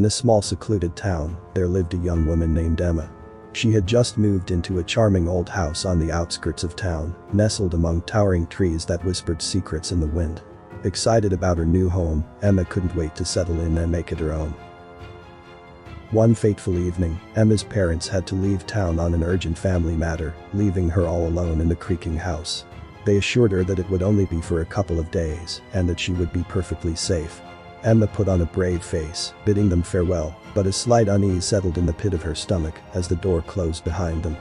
In a small secluded town, there lived a young woman named Emma. She had just moved into a charming old house on the outskirts of town, nestled among towering trees that whispered secrets in the wind. Excited about her new home, Emma couldn't wait to settle in and make it her own. One fateful evening, Emma's parents had to leave town on an urgent family matter, leaving her all alone in the creaking house. They assured her that it would only be for a couple of days and that she would be perfectly safe. Emma put on a brave face, bidding them farewell, but a slight unease settled in the pit of her stomach as the door closed behind them.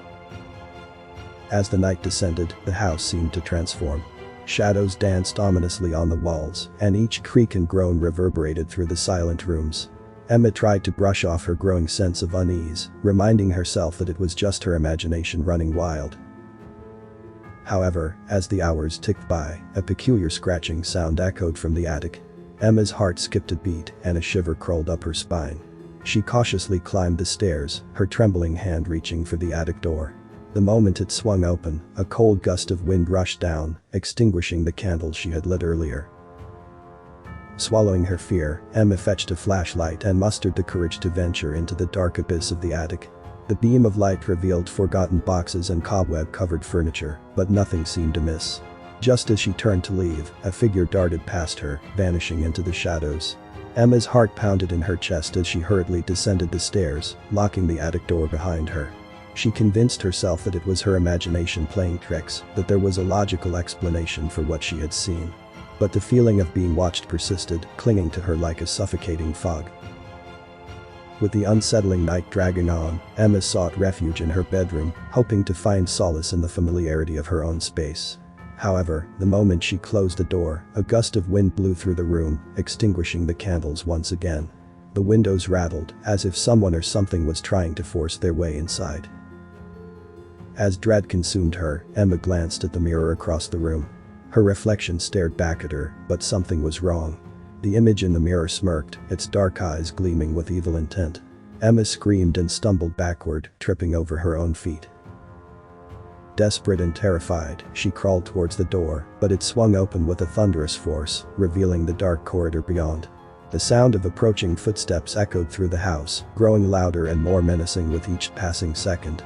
As the night descended, the house seemed to transform. Shadows danced ominously on the walls, and each creak and groan reverberated through the silent rooms. Emma tried to brush off her growing sense of unease, reminding herself that it was just her imagination running wild. However, as the hours ticked by, a peculiar scratching sound echoed from the attic. Emma's heart skipped a beat and a shiver crawled up her spine. She cautiously climbed the stairs, her trembling hand reaching for the attic door. The moment it swung open, a cold gust of wind rushed down, extinguishing the candle she had lit earlier. Swallowing her fear, Emma fetched a flashlight and mustered the courage to venture into the dark abyss of the attic. The beam of light revealed forgotten boxes and cobweb-covered furniture, but nothing seemed amiss. Just as she turned to leave, a figure darted past her, vanishing into the shadows. Emma's heart pounded in her chest as she hurriedly descended the stairs, locking the attic door behind her. She convinced herself that it was her imagination playing tricks, that there was a logical explanation for what she had seen. But the feeling of being watched persisted, clinging to her like a suffocating fog. With the unsettling night dragging on, Emma sought refuge in her bedroom, hoping to find solace in the familiarity of her own space. However, the moment she closed the door, a gust of wind blew through the room, extinguishing the candles once again. The windows rattled, as if someone or something was trying to force their way inside. As dread consumed her, Emma glanced at the mirror across the room. Her reflection stared back at her, but something was wrong. The image in the mirror smirked, its dark eyes gleaming with evil intent. Emma screamed and stumbled backward, tripping over her own feet. Desperate and terrified, she crawled towards the door, but it swung open with a thunderous force, revealing the dark corridor beyond. The sound of approaching footsteps echoed through the house, growing louder and more menacing with each passing second.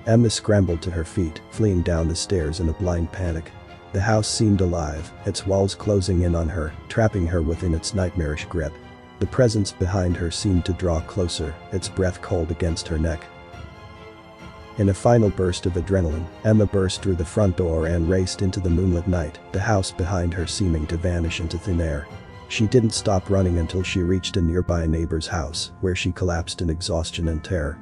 Emma scrambled to her feet, fleeing down the stairs in a blind panic. The house seemed alive, its walls closing in on her, trapping her within its nightmarish grip. The presence behind her seemed to draw closer, its breath cold against her neck. In a final burst of adrenaline, Emma burst through the front door and raced into the moonlit night, the house behind her seeming to vanish into thin air. She didn't stop running until she reached a nearby neighbor's house, where she collapsed in exhaustion and terror.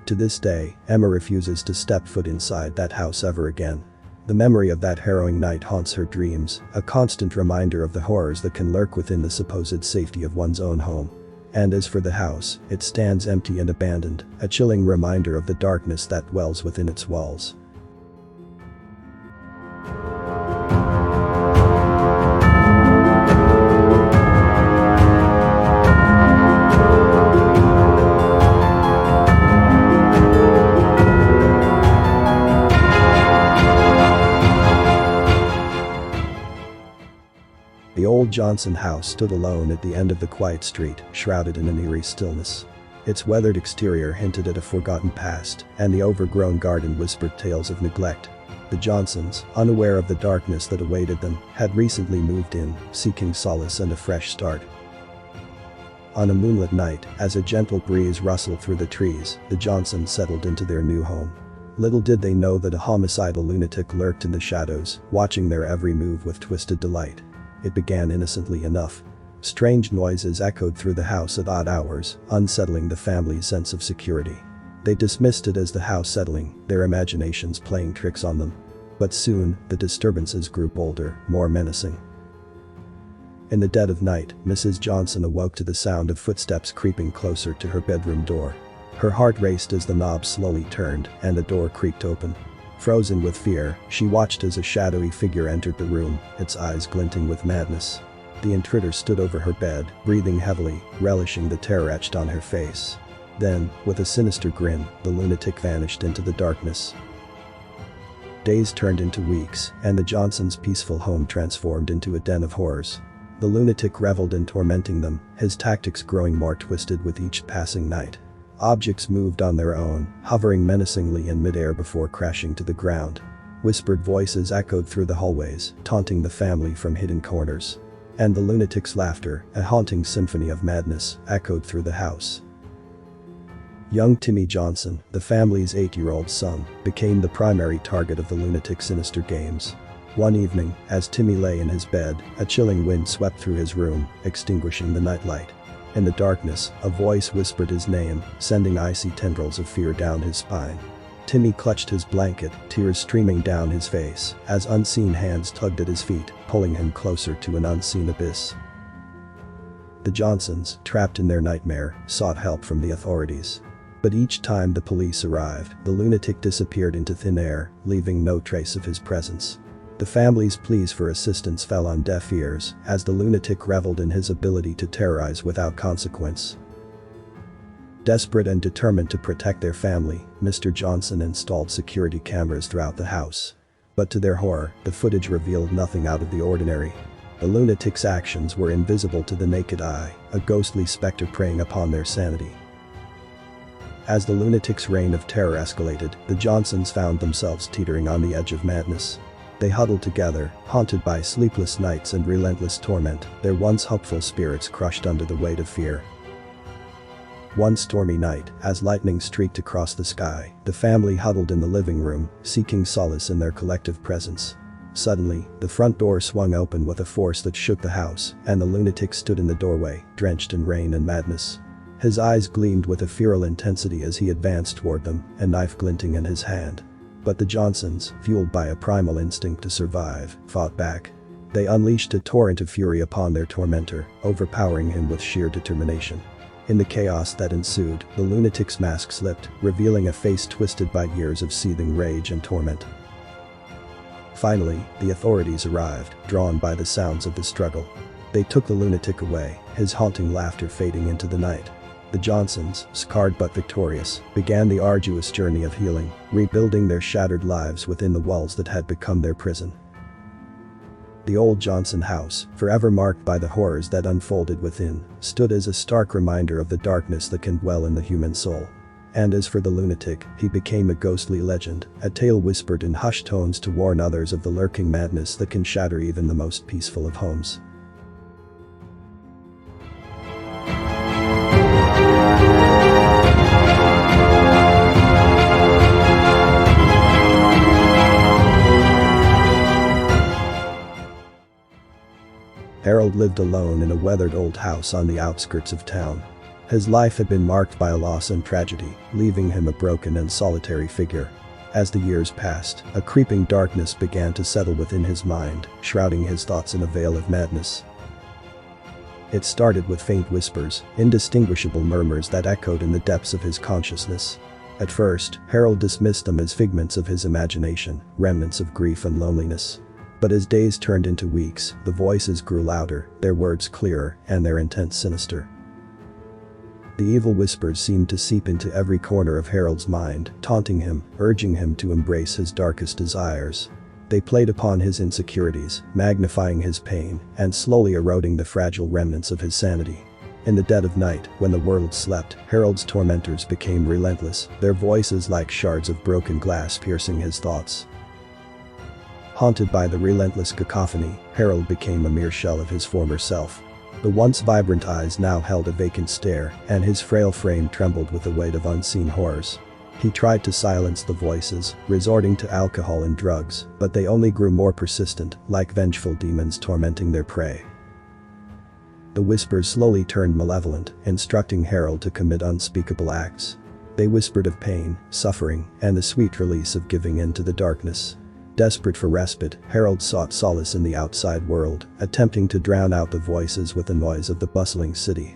To this day, Emma refuses to step foot inside that house ever again. The memory of that harrowing night haunts her dreams, a constant reminder of the horrors that can lurk within the supposed safety of one's own home. And as for the house, it stands empty and abandoned, a chilling reminder of the darkness that dwells within its walls. The old Johnson house stood alone at the end of the quiet street, shrouded in an eerie stillness. Its weathered exterior hinted at a forgotten past, and the overgrown garden whispered tales of neglect. The Johnsons, unaware of the darkness that awaited them, had recently moved in, seeking solace and a fresh start. On a moonlit night, as a gentle breeze rustled through the trees, the Johnsons settled into their new home. Little did they know that a homicidal lunatic lurked in the shadows, watching their every move with twisted delight. It began innocently enough. Strange noises echoed through the house at odd hours, unsettling the family's sense of security. They dismissed it as the house settling, their imaginations playing tricks on them. But soon, the disturbances grew bolder, more menacing. In the dead of night, Mrs. Johnson awoke to the sound of footsteps creeping closer to her bedroom door. Her heart raced as the knob slowly turned and the door creaked open. Frozen with fear, she watched as a shadowy figure entered the room, its eyes glinting with madness. The intruder stood over her bed, breathing heavily, relishing the terror etched on her face. Then, with a sinister grin, the lunatic vanished into the darkness. Days turned into weeks, and the Johnsons' peaceful home transformed into a den of horrors. The lunatic reveled in tormenting them, his tactics growing more twisted with each passing night. Objects moved on their own, hovering menacingly in midair before crashing to the ground. Whispered voices echoed through the hallways, taunting the family from hidden corners. And the lunatic's laughter, a haunting symphony of madness, echoed through the house. Young Timmy Johnson, the family's 8-year-old son, became the primary target of the lunatic's sinister games. One evening, as Timmy lay in his bed, a chilling wind swept through his room, extinguishing the nightlight. In the darkness, a voice whispered his name, sending icy tendrils of fear down his spine. Timmy clutched his blanket, tears streaming down his face, as unseen hands tugged at his feet, pulling him closer to an unseen abyss. The Johnsons, trapped in their nightmare, sought help from the authorities. But each time the police arrived, the lunatic disappeared into thin air, leaving no trace of his presence. The family's pleas for assistance fell on deaf ears, as the lunatic reveled in his ability to terrorize without consequence. Desperate and determined to protect their family, Mr. Johnson installed security cameras throughout the house. But to their horror, the footage revealed nothing out of the ordinary. The lunatic's actions were invisible to the naked eye, a ghostly specter preying upon their sanity. As the lunatic's reign of terror escalated, the Johnsons found themselves teetering on the edge of madness. They huddled together, haunted by sleepless nights and relentless torment, their once hopeful spirits crushed under the weight of fear. One stormy night, as lightning streaked across the sky, the family huddled in the living room, seeking solace in their collective presence. Suddenly, the front door swung open with a force that shook the house, and the lunatic stood in the doorway, drenched in rain and madness. His eyes gleamed with a feral intensity as he advanced toward them, a knife glinting in his hand. But the Johnsons, fueled by a primal instinct to survive, fought back. They unleashed a torrent of fury upon their tormentor, overpowering him with sheer determination. In the chaos that ensued, the lunatic's mask slipped, revealing a face twisted by years of seething rage and torment. Finally, the authorities arrived, drawn by the sounds of the struggle. They took the lunatic away, his haunting laughter fading into the night. The Johnsons, scarred but victorious, began the arduous journey of healing, rebuilding their shattered lives within the walls that had become their prison. The old Johnson house, forever marked by the horrors that unfolded within, stood as a stark reminder of the darkness that can dwell in the human soul. And as for the lunatic, he became a ghostly legend, a tale whispered in hushed tones to warn others of the lurking madness that can shatter even the most peaceful of homes. Harold lived alone in a weathered old house on the outskirts of town. His life had been marked by loss and tragedy, leaving him a broken and solitary figure. As the years passed, a creeping darkness began to settle within his mind, shrouding his thoughts in a veil of madness. It started with faint whispers, indistinguishable murmurs that echoed in the depths of his consciousness. At first, Harold dismissed them as figments of his imagination, remnants of grief and loneliness. But as days turned into weeks, the voices grew louder, their words clearer, and their intent sinister. The evil whispers seemed to seep into every corner of Harold's mind, taunting him, urging him to embrace his darkest desires. They played upon his insecurities, magnifying his pain, and slowly eroding the fragile remnants of his sanity. In the dead of night, when the world slept, Harold's tormentors became relentless, their voices like shards of broken glass piercing his thoughts. Haunted by the relentless cacophony, Harold became a mere shell of his former self. The once vibrant eyes now held a vacant stare, and his frail frame trembled with the weight of unseen horrors. He tried to silence the voices, resorting to alcohol and drugs, but they only grew more persistent, like vengeful demons tormenting their prey. The whispers slowly turned malevolent, instructing Harold to commit unspeakable acts. They whispered of pain, suffering, and the sweet release of giving in to the darkness. Desperate for respite, Harold sought solace in the outside world, attempting to drown out the voices with the noise of the bustling city.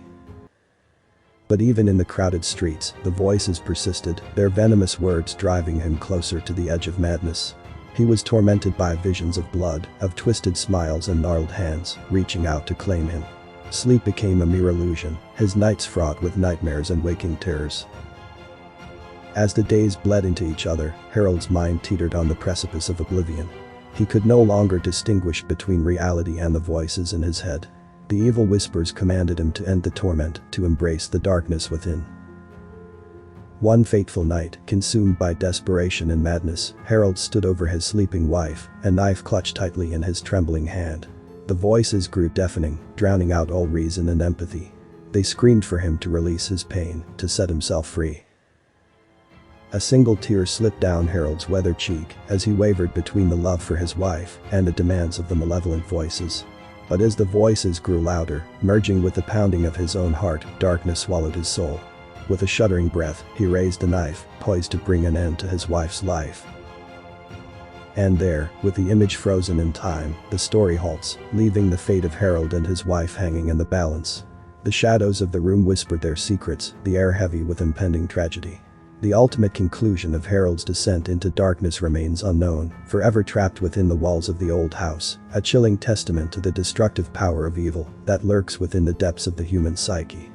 But even in the crowded streets, the voices persisted, their venomous words driving him closer to the edge of madness. He was tormented by visions of blood, of twisted smiles and gnarled hands, reaching out to claim him. Sleep became a mere illusion, his nights fraught with nightmares and waking terrors. As the days bled into each other, Harold's mind teetered on the precipice of oblivion. He could no longer distinguish between reality and the voices in his head. The evil whispers commanded him to end the torment, to embrace the darkness within. One fateful night, consumed by desperation and madness, Harold stood over his sleeping wife, a knife clutched tightly in his trembling hand. The voices grew deafening, drowning out all reason and empathy. They screamed for him to release his pain, to set himself free. A single tear slipped down Harold's weathered cheek as he wavered between the love for his wife and the demands of the malevolent voices. But as the voices grew louder, merging with the pounding of his own heart, darkness swallowed his soul. With a shuddering breath, he raised the knife, poised to bring an end to his wife's life. And there, with the image frozen in time, the story halts, leaving the fate of Harold and his wife hanging in the balance. The shadows of the room whispered their secrets, the air heavy with impending tragedy. The ultimate conclusion of Harold's descent into darkness remains unknown, forever trapped within the walls of the old house, a chilling testament to the destructive power of evil that lurks within the depths of the human psyche.